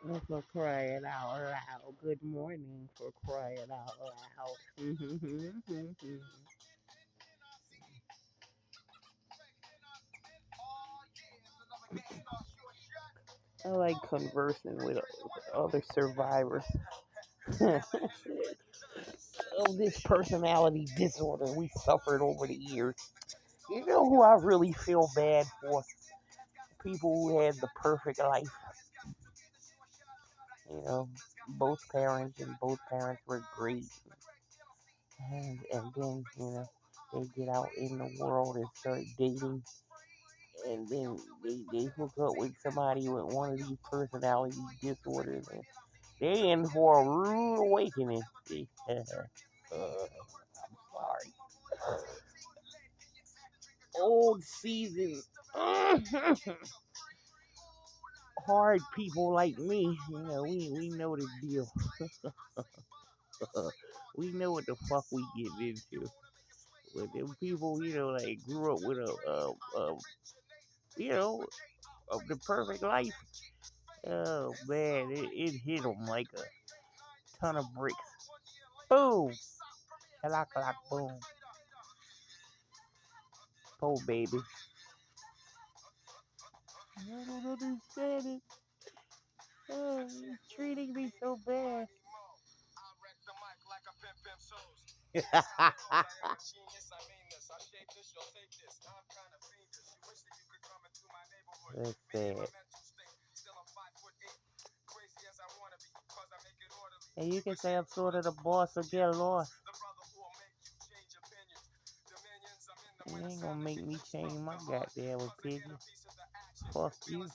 For crying out loud. Good morning for crying out loud. I like conversing with other survivors of this personality disorder we suffered over the years. You know who I really feel bad for? People who had the perfect life. You know, both parents were great, and then they get out in the world and start dating, and then they hook up with somebody with one of these personality disorders, and they in for a rude awakening. I'm sorry. Old season. Hard people like me, we know the deal. We know what the fuck we get into. With them people, like grew up with you know, of the perfect life. Oh man, it hit them like a ton of bricks. Boom, shalak boom. Oh baby. I don't understand it. Oh, he's treating me so bad. That's sad. And you can say I'm sort of the boss, so get lost. You ain't gonna make me change my goddamn opinion. Fuck you.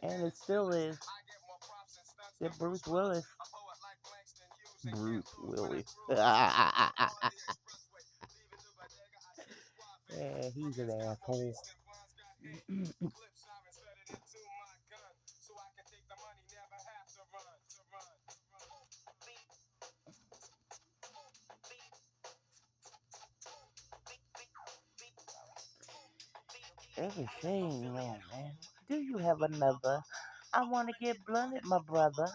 And it still is. Yeah, Bruce Willis. Bruce Willis. Yeah, he's an asshole. That's a shame, man. Do you have another? I want to get blunted, my brother.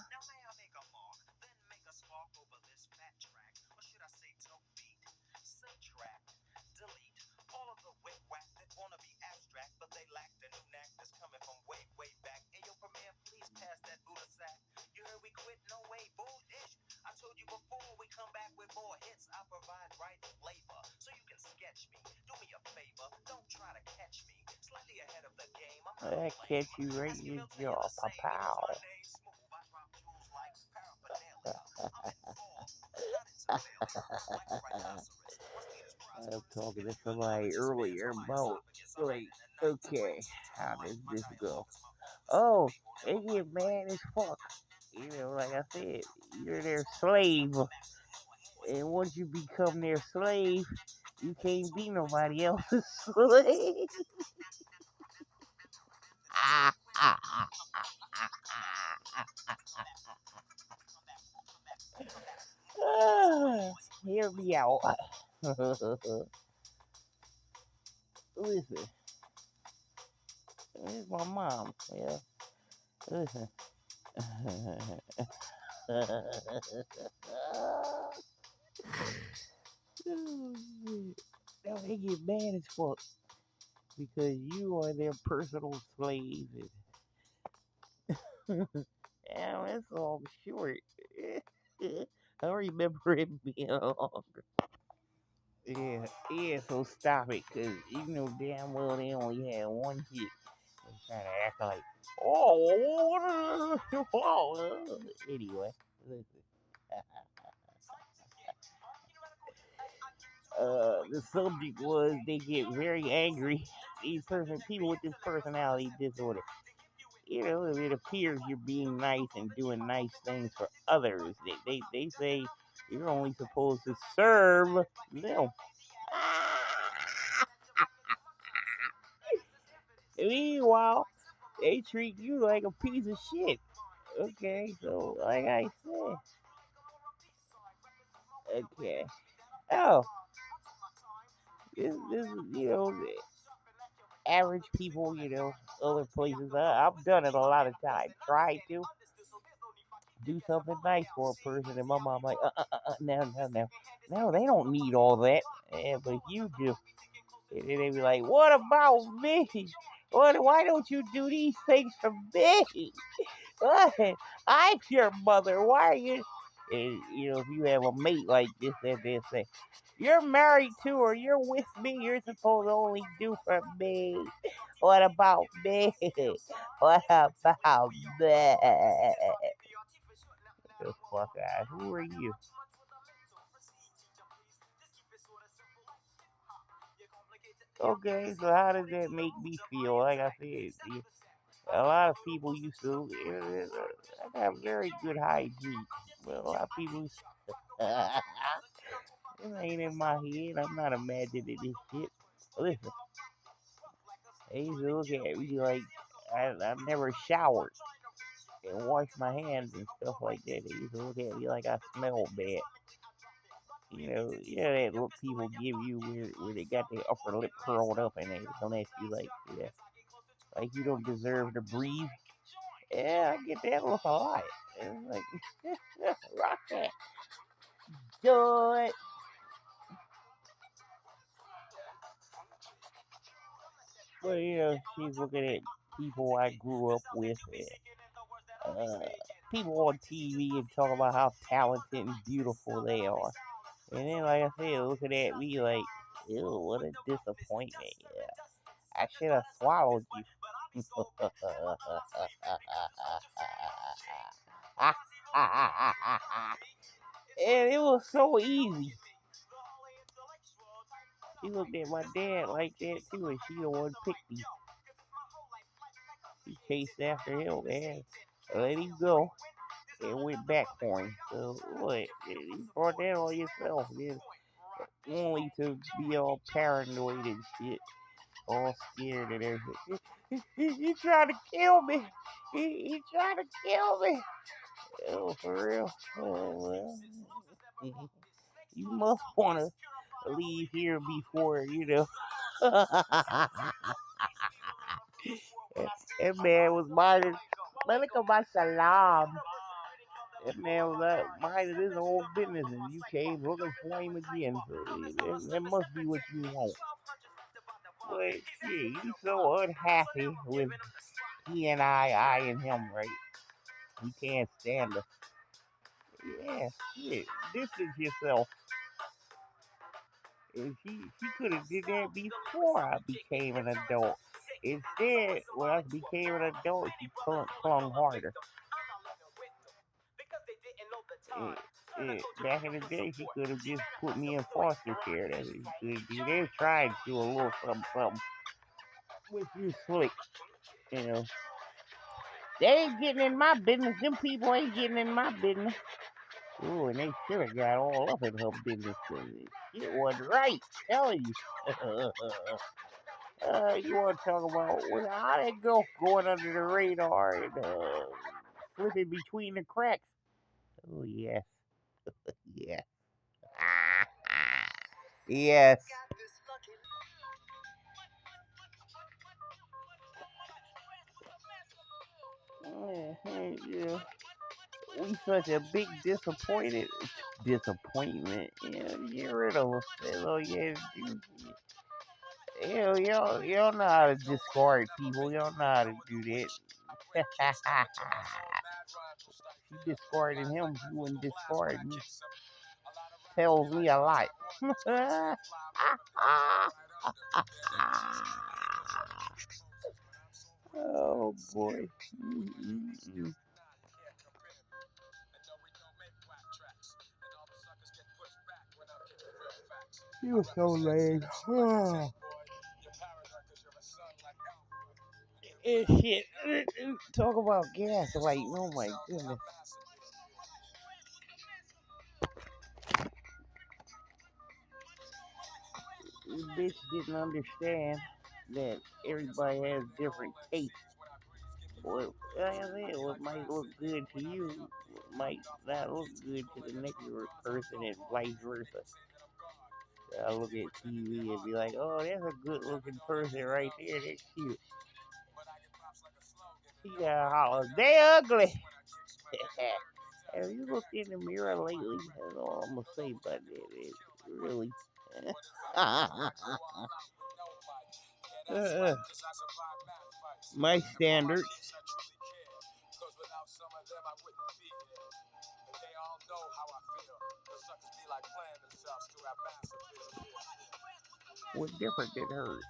I catch you right in your jaw, pow. I was talking to somebody earlier about, like, okay, how does this go? Oh, they get mad as fuck. Like I said, you're their slave. And once you become their slave, you can't be nobody else's slave. Hear me out. Listen, it's my mom. Yeah, listen. Now they get mad as fuck because you are their personal slave. Yeah, that's all short. I remember it being long. Yeah, yeah, so stop it, because you know damn well they only had one hit. And trying to act like, oh, anyway, listen. The subject was they get very angry. These people with this personality disorder. It appears you're being nice and doing nice things for others. They say you're only supposed to serve them. Meanwhile, they treat you like a piece of shit. Okay, so like I said, okay. Oh, this is, average people, other places. I've done it a lot of times. Tried to do something nice for a person, and my mom like, no, no, no, no, they don't need all that. Yeah, but you do. And then they be like, what about me? What? Why don't you do these things for me? What? I'm your mother. Why are you? And, if you have a mate like this, that they say, you're married to or you're with me, you're supposed to only do for me. What about me? What about me? The fuck out. Who are you? Okay, so how does that make me feel? Like I said, a lot of people used to. I got very good hygiene. Well, a lot of people. It ain't in my head. I'm not imagining this shit. Listen, they used to look at me like I've never showered and washed my hands and stuff like that. They used to look at me like I smelled bad. That look people give you where they got their upper lip curled up and they don't ask you like you don't deserve to breathe. Yeah, I get that look a lot. It's like rock that, do it. But she's looking at people I grew up with, uh, people on TV and talk about how talented and beautiful they are. And then, like I said, looking at me like, ew, what a disappointment. Yeah. I should have swallowed you. And it was so easy. She looked at my dad like that too, and she the one picked me. She chased after him, man. Let him go and went back for him. So what? You brought that on yourself, man. Only to be all paranoid and shit, all scared and everything. He tried to kill me. He tried to kill me. Oh, for real. Oh, well. You must want to leave here before, that man was minding. Malika salam. That man was minding his own business, and you came looking for him again. So that must be what you want. But yeah, you so unhappy with he and I and him, right? You can't stand us. Yeah, shit. Distance yourself. And she could have did that before I became an adult. Instead, when I became an adult, she clung harder. Back in the day, she could have just put me in foster care. That's what she could do. They tried to do a little something, something with you slick. You know, they ain't getting in my business. Them people ain't getting in my business. Ooh, and they should have got all up in her business because it wasn't right. Telling you. You want to talk about how that go going under the radar and slipping between the cracks? Oh yes, yes, yes. Yeah, we such a big disappointment. Get rid of us. That's all you had to do. Y'all know how to discard people. Y'all know how to do that. You discarded him. You wouldn't discard me. Tells me a lot. Oh boy. Mm-mm-mm. You so lame. Shit. Talk about gaslight. Oh my goodness. This bitch didn't understand that everybody has different tastes. Like I said, what might look good to you might not look good to the next person and vice versa. I look at TV and be like, oh, that's a good looking person right there. They're cute. She gotta holler, they ugly. Have you looked in the mirror lately? That's all I'm gonna say about that. Really. uh, my standards. Was different than hers.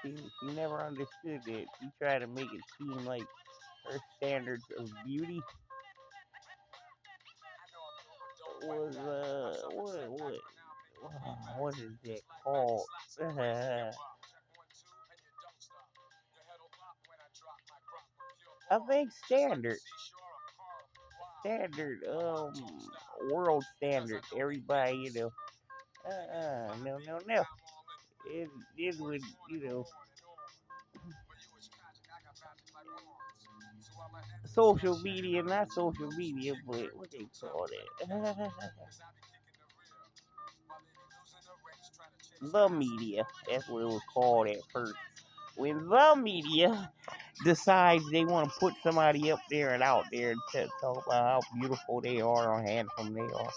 She never understood that. She tried to make it seem like her standards of beauty was what is that called? I think standard world standard. Everybody, no. It would, social media, not social media, but what they call it? The media. That's what it was called at first. When the media decides they want to put somebody up there and out there and talk about how beautiful they are or handsome they are,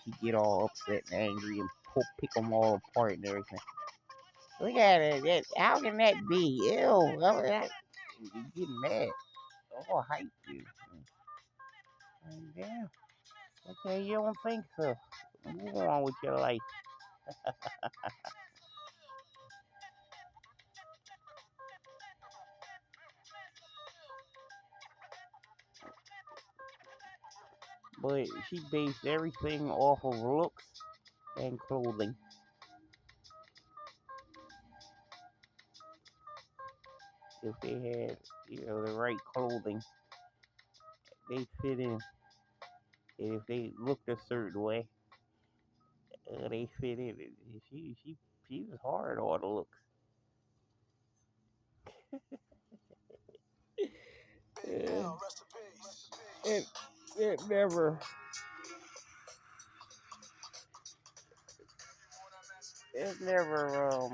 she get all upset and angry and pick them all apart and everything. Look at it. How can that be? Ew. You getting mad. Oh, hype you. Damn. Okay, you don't think so. Move on with your life. But she based everything off of looks and clothing. If they had, the right clothing, they fit in. And if they looked a certain way, they fit in. She was hard on the looks. Yeah. It it never it never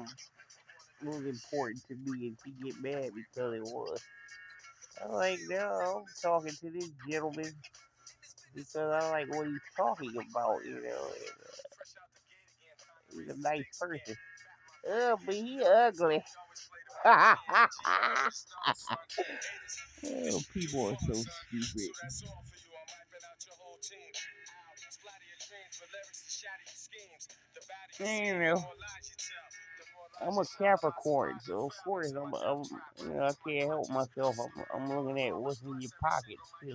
was important to me, and she get mad because it was. I'm like, no, I'm talking to this gentleman because I like what he's talking about. He's a nice person. Oh, but he ugly. Oh, people are so stupid. You know, I'm a Capricorn, so of course I can't help myself. I'm looking at what's in your pockets too.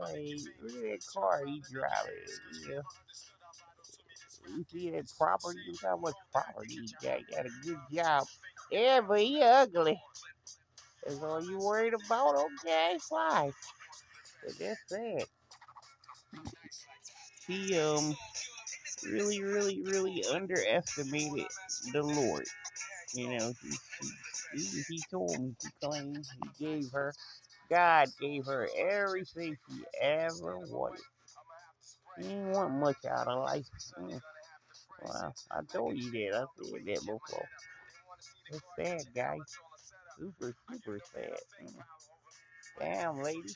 Hey, look at that car he driving. You see that property? Look how much property he got. He got a good job. Yeah, but he ugly. That's all you worried about? Okay, fine. But that's sad. He really, really, really underestimated the Lord. He told me, he claimed he gave her, God gave her everything she ever wanted. She didn't want much out of life. Well, I told you that. I said that before. It's sad, guys. Super, super sad. Damn, lady.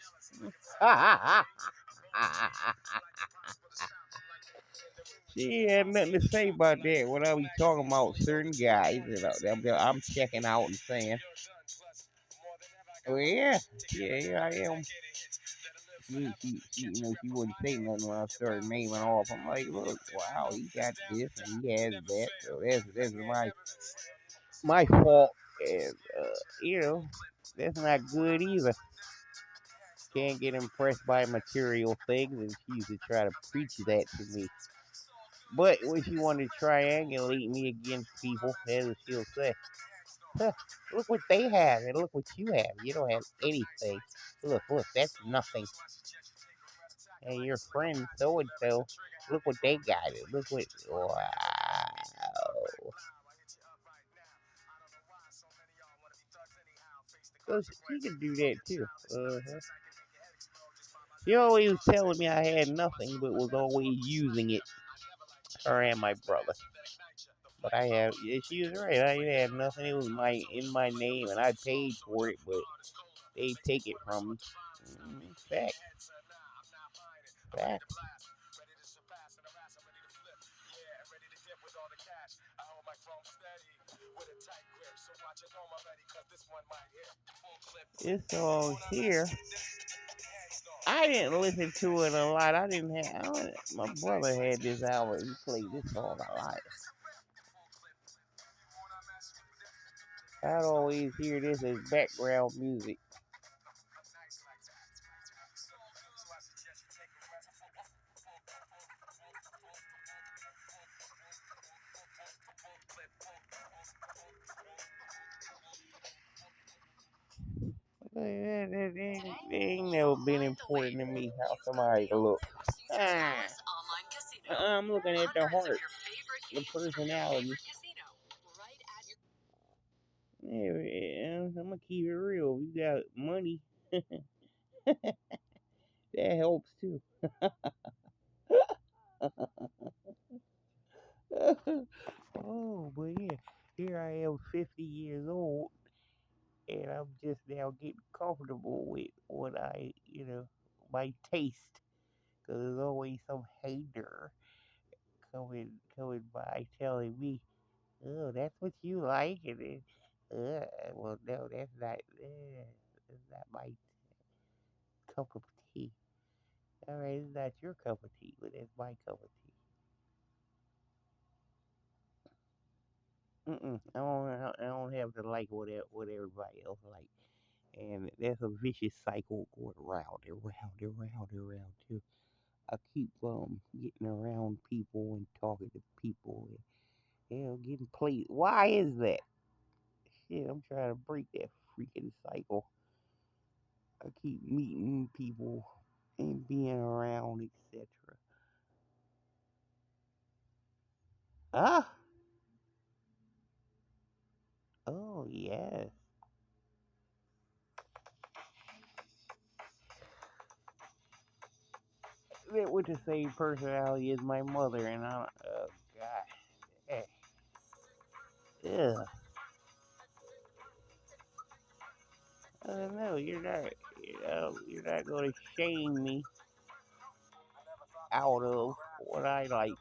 She had nothing to say about that when I be talking about certain guys that I'm checking out and saying, well, yeah, I am. She wouldn't say nothing when I started naming off. I'm like, look, wow, he got this and he has that, so that's my fault, and that's not good either. Can't get impressed by material things, and she used to try to preach that to me. But when she wanted to triangulate me against people, that's what she'll say. Huh, look what they have, and look what you have. You don't have anything. Look, that's nothing. And your friend so and so, look what they got. Look what, wow. So she can do that too. She always was telling me I had nothing, but was always using it. Her and my brother. But I have, yeah, she was right. I had nothing. It was in my name, and I paid for it, but they take it from me. Fact, fact. It's all here. I didn't listen to it a lot. I didn't have. My brother had this album. He played this song a lot. I'd always hear this as background music. They ain't never been important to me how somebody look. Ah, I'm looking at the heart, the personality. Yeah, I'm gonna keep it real. If you got money, that helps too. Oh, but yeah, here I am, 50 years old, and I'm just now getting comfortable with what my taste. Cause there's always some hater coming by telling me, "Oh, that's what you like," and then, well, no, that's not my cup of tea. All right, it's not your cup of tea, but it's my cup of tea. I don't have to like what everybody else like, and that's a vicious cycle going around and round and round and round too. I keep getting around people and talking to people and getting played. Why is that? Shit, I'm trying to break that freaking cycle. I keep meeting people and being around, etc. Ah, oh yes. That with the same personality as my mother, and oh god, ugh. I don't know. You're not going to shame me out of what I like.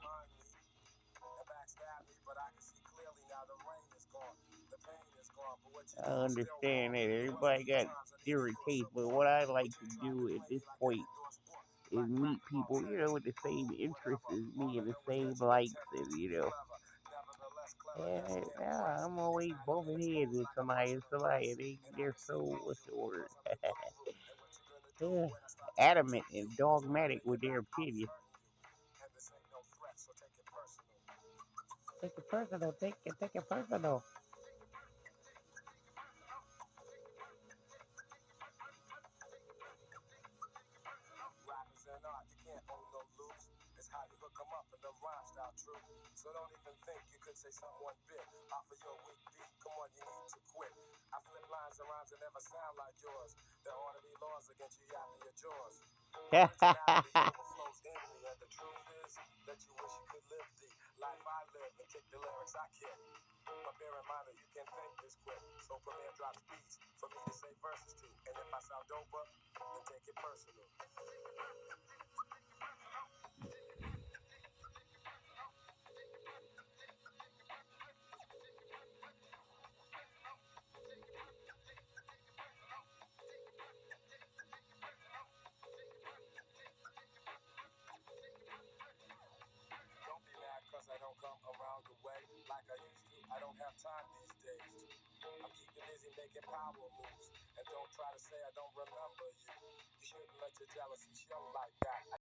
I understand that everybody got different tastes, but what I like to do at this point is meet people, with the same interests as me and the same likes, and and I'm always bumping heads with somebody, they're so, what's the word? Yeah, adamant and dogmatic with their opinion. Take it personal, take it personal.